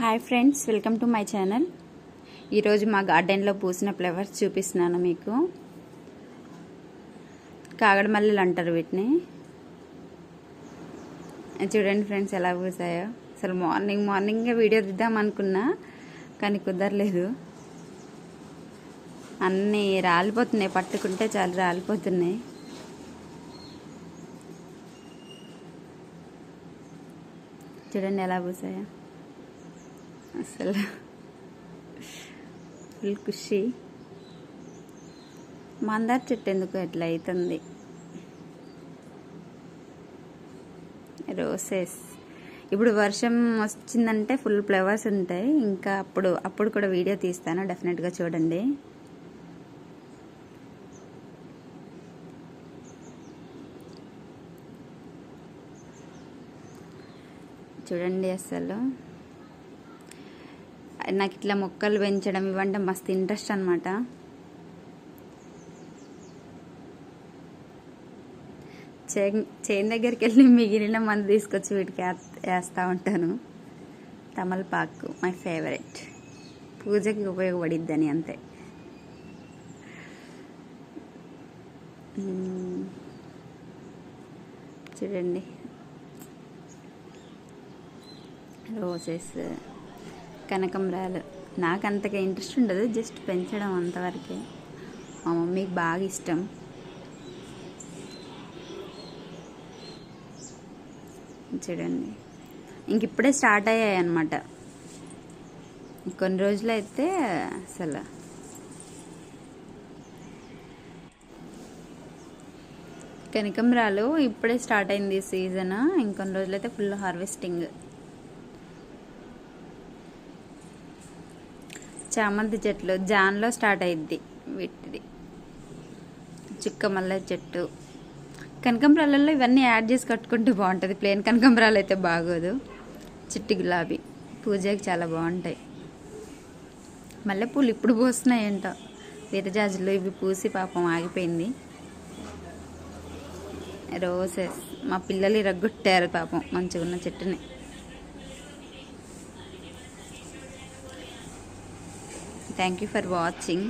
Hi friends, welcome to my channel. ఈరోజు మా గార్డెన్లో పూసిన ఫ్లవర్స్ చూపిస్తున్నాను మీకు. కాగడమల్లెలు అంటారు వీటిని. చూడండి ఫ్రెండ్స్ ఎలా పూసాయో. అసలు మార్నింగ్ వీడియో తీద్దాం అనుకున్నా కానీ కుదరలేదు. అన్నీ రాలిపోతున్నాయి, పట్టుకుంటే చాలా రాలిపోతున్నాయి. చూడండి ఎలా పూసాయో. అసలు ఫుల్ ఖుషి. మందార చెట్టు ఎందుకు ఎట్లా అవుతుంది. రోసెస్ ఇప్పుడు వర్షం వచ్చిందంటే ఫుల్ ఫ్లవర్స్ ఉంటాయి. ఇంకా అప్పుడు కూడా వీడియో తీస్తాను, డెఫినెట్గా చూడండి. చూడండి అసలు నాకు ఇట్లా మొక్కలు పెంచడం ఇవంటే మస్తు ఇంట్రెస్ట్ అనమాట. చేను దగ్గరికి వెళ్ళి మిగిలిన మంది తీసుకొచ్చి వీటికి వేస్తూ ఉంటాను. తమలపాకు మై ఫేవరెట్, పూజకి ఉపయోగపడిద్దని అంతే. చూడండి రోసెస్, కనకంబరాలు. నాకు అంతగా ఇంట్రెస్ట్ ఉండదు, జస్ట్ పెంచడం అంతవరకే. మా మమ్మీకి బాగా ఇష్టం. చూడండి ఇంక ఇప్పుడే స్టార్ట్ అయ్యాయి అన్నమాట. కొన్ని రోజులు అయితే అసలు కనకంబరాలు ఇప్పుడే స్టార్ట్ అయింది సీజన్. ఇంకొన్ని రోజులైతే ఫుల్ హార్వెస్టింగ్. చామంతి చెట్లు జాన్లో స్టార్ట్ అయ్యిద్ది వీటిది. చుక్క మల్లె చెట్టు, కనకంబరాలలో ఇవన్నీ యాడ్ చేసి కట్టుకుంటే బాగుంటుంది. ప్లేన్ కనకంబరాలు అయితే బాగోదు. చిట్టి గులాబీ పూజకి చాలా బాగుంటాయి. మల్లెపూలు ఇప్పుడు పూస్తున్నాయి ఏంటో. విరజాజులు ఇవి పూసి పాపం ఆగిపోయింది. రోసెస్ మా పిల్లలు ఇరగొట్టారు పాపం మంచిగా ఉన్న చెట్టుని. Thank you for watching.